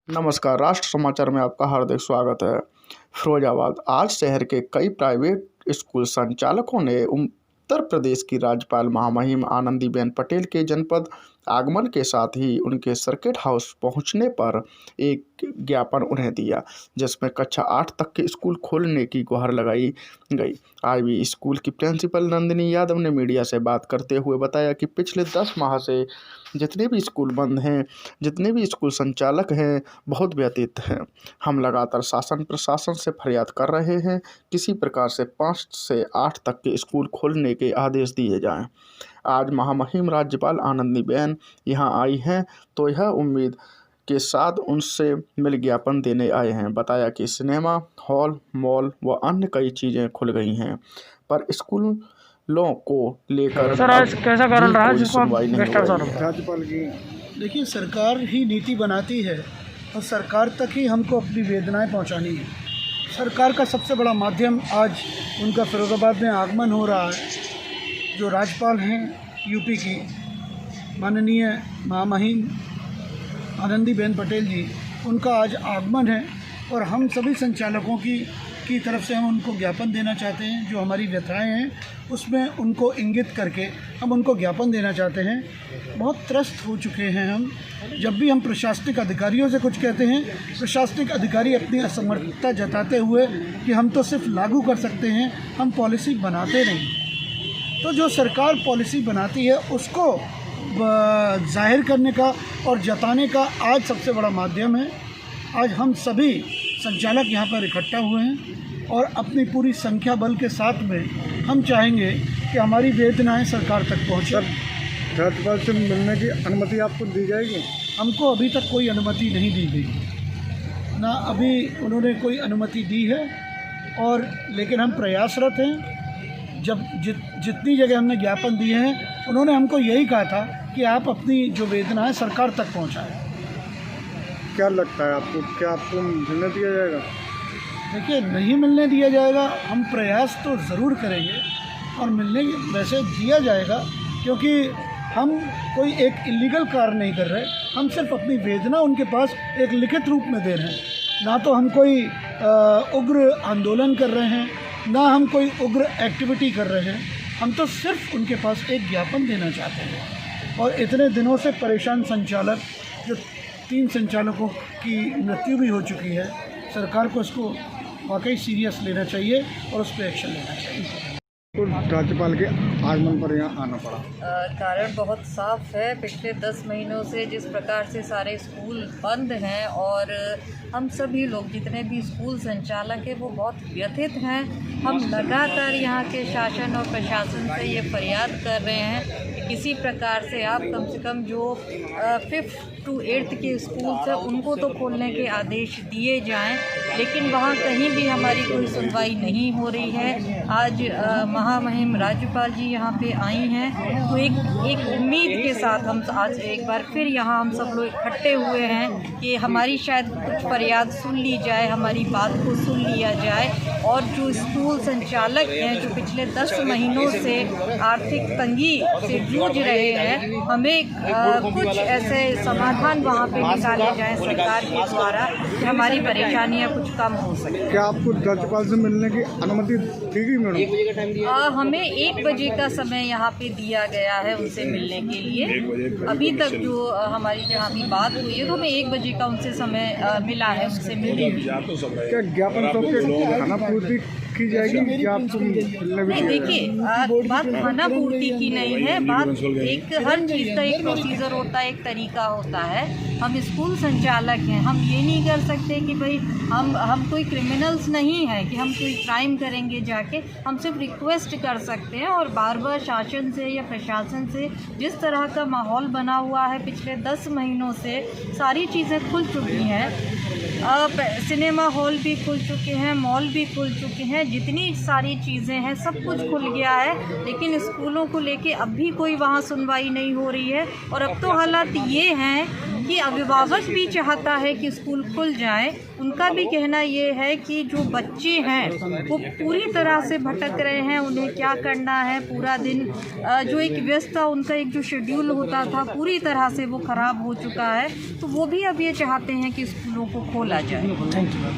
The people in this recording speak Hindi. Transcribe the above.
नमस्कार, राष्ट्र समाचार में आपका हार्दिक स्वागत है। फिरोजाबाद। आज शहर के कई प्राइवेट स्कूल संचालकों ने उत्तर प्रदेश की राज्यपाल महामहिम आनंदीबेन पटेल के जनपद आगमन के साथ ही उनके सर्किट हाउस पहुंचने पर एक ज्ञापन उन्हें दिया, जिसमें कक्षा 8 तक के स्कूल खोलने की गुहार लगाई गई। आईवी स्कूल की प्रिंसिपल नंदिनी यादव ने मीडिया से बात करते हुए बताया कि पिछले 10 माह से जितने भी स्कूल बंद हैं, जितने भी स्कूल संचालक हैं, बहुत व्यथित हैं। हम लगातार शासन प्रशासन से फरियाद कर रहे हैं, किसी प्रकार से 5 से 8 तक के स्कूल खोलने के आदेश दिए जाएं। आज महामहिम राज्यपाल आनंदीबेन यहाँ आई हैं, तो यह उम्मीद के साथ उनसे मिल ज्ञापन देने आए हैं। बताया कि सिनेमा हॉल, मॉल व अन्य कई चीज़ें खुल गई हैं, पर स्कूलों को लेकर सर आज कैसा कारण रहा कोई जिसको आप सुनवाई नहीं गेस्ट हो हाउस रही है। राज्यपाल की देखिए, सरकार ही नीति बनाती है और सरकार तक ही हमको अपनी वेदनाएं पहुंचानी है। सरकार का सबसे बड़ा माध्यम आज उनका फिरोजाबाद में आगमन हो रहा है। जो राज्यपाल हैं यूपी की, माननीय महामहिम आनंदीबेन पटेल जी, उनका आज आगमन है और हम सभी संचालकों की तरफ से हम उनको ज्ञापन देना चाहते हैं। जो हमारी व्यथाएं हैं उसमें उनको इंगित करके हम उनको ज्ञापन देना चाहते हैं। बहुत त्रस्त हो चुके हैं हम। जब भी हम प्रशासनिक अधिकारियों से कुछ कहते हैं, प्रशासनिक अधिकारी अपनी असमर्थता जताते हुए कि हम तो सिर्फ लागू कर सकते हैं, हम पॉलिसी बनाते नहीं। तो जो सरकार पॉलिसी बनाती है उसको जाहिर करने का और जताने का आज सबसे बड़ा माध्यम है। आज हम सभी संचालक यहाँ पर इकट्ठा हुए हैं और अपनी पूरी संख्या बल के साथ में हम चाहेंगे कि हमारी वेदनाएं सरकार तक पहुँचे। राज्यपाल से मिलने की अनुमति आपको दी जाएगी? हमको अभी तक कोई अनुमति नहीं दी गई, ना अभी उन्होंने कोई अनुमति दी है। और लेकिन हम प्रयासरत हैं। जब जितनी जगह हमने ज्ञापन दिए हैं, उन्होंने हमको यही कहा था कि आप अपनी जो वेदना है सरकार तक पहुंचाएं। क्या लगता है आपको, क्या आपको मिलने दिया जाएगा? देखिए, नहीं मिलने दिया जाएगा, हम प्रयास तो ज़रूर करेंगे और मिलने वैसे दिया जाएगा, क्योंकि हम कोई एक इलीगल कार्य नहीं कर रहे। हम सिर्फ अपनी वेदना उनके पास एक लिखित रूप में दे रहे हैं। ना तो हम कोई उग्र आंदोलन कर रहे हैं, ना हम कोई उग्र एक्टिविटी कर रहे हैं। हम तो सिर्फ उनके पास एक ज्ञापन देना चाहते हैं। और इतने दिनों से परेशान संचालक, जो 3 संचालकों की मृत्यु भी हो चुकी है, सरकार को इसको वाकई सीरियस लेना चाहिए और उस पर एक्शन लेना चाहिए। तो राज्यपाल के आगमन पर यहाँ आना पड़ा। कारण बहुत साफ है। पिछले 10 महीनों से जिस प्रकार से सारे स्कूल बंद हैं और हम सभी लोग जितने भी स्कूल संचालक हैं वो बहुत व्यथित हैं। हम लगातार यहाँ के शासन और प्रशासन से ये फरियाद कर रहे हैं कि किसी प्रकार से आप कम से कम जो 5th to 8th के स्कूल हैं उनको तो खोलने के आदेश दिए जाएं, लेकिन वहाँ कहीं भी हमारी कोई सुनवाई नहीं हो रही है। आज महामहिम राज्यपाल जी यहाँ पे आई हैं, तो एक उम्मीद के साथ हम आज एक बार फिर यहाँ हम सब लोग इकट्ठे हुए हैं कि हमारी शायद कुछ फरियाद सुन ली जाए, हमारी बात को सुन लिया जाए। और जो स्कूल संचालक हैं जो पिछले 10 महीनों से आर्थिक तंगी से जूझ रहे हैं, हमें कुछ ऐसे समाधान वहाँ पे निकाले जाएं सरकार के द्वारा कि हमारी परेशानियाँ कुछ कम हो सके। क्या आपको राज्यपाल से मिलने की अनुमति दी गई मैडम? हमें 1 बजे का समय यहाँ पे दिया गया है उनसे मिलने के लिए। अभी तक जो हमारी जहाँ भी बात हुई है, तो हमें 1 बजे का उनसे समय मिला है उनसे मिलने के लिए। क्या ज्ञापन सबके खाना पूर्ति की जाएगी या आपको मिलने भी? नहीं, देखिए, बात खाना पूर्ति की नहीं है, बात एक हर चीज़ का एक प्रोसीजर होता है, एक तरीका होता है। हम स्कूल संचालक हैं, हम ये नहीं कर सकते कि भाई हम कोई क्रिमिनल्स नहीं हैं कि हम कोई क्राइम करेंगे जाके। हम सिर्फ रिक्वेस्ट कर सकते हैं और बार बार शासन से या प्रशासन से, जिस तरह का माहौल बना हुआ है पिछले 10 महीनों से, सारी चीज़ें खुल चुकी हैं। सिनेमा हॉल भी खुल चुके हैं, मॉल भी खुल चुके हैं, जितनी सारी चीज़ें हैं सब कुछ खुल गया है, लेकिन स्कूलों को लेके अब भी कोई वहाँ सुनवाई नहीं हो रही है। और अब तो हालात ये हैं कि अभिभावक भी चाहता है कि स्कूल खुल जाए। उनका भी कहना ये है कि जो बच्चे हैं वो पूरी तरह से भटक रहे हैं, उन्हें क्या करना है, पूरा दिन जो एक व्यस्त था उनका एक जो शेड्यूल होता था पूरी तरह से वो ख़राब हो चुका है। तो वो भी अब ये चाहते हैं कि स्कूलों को खोला जाए। Thank you.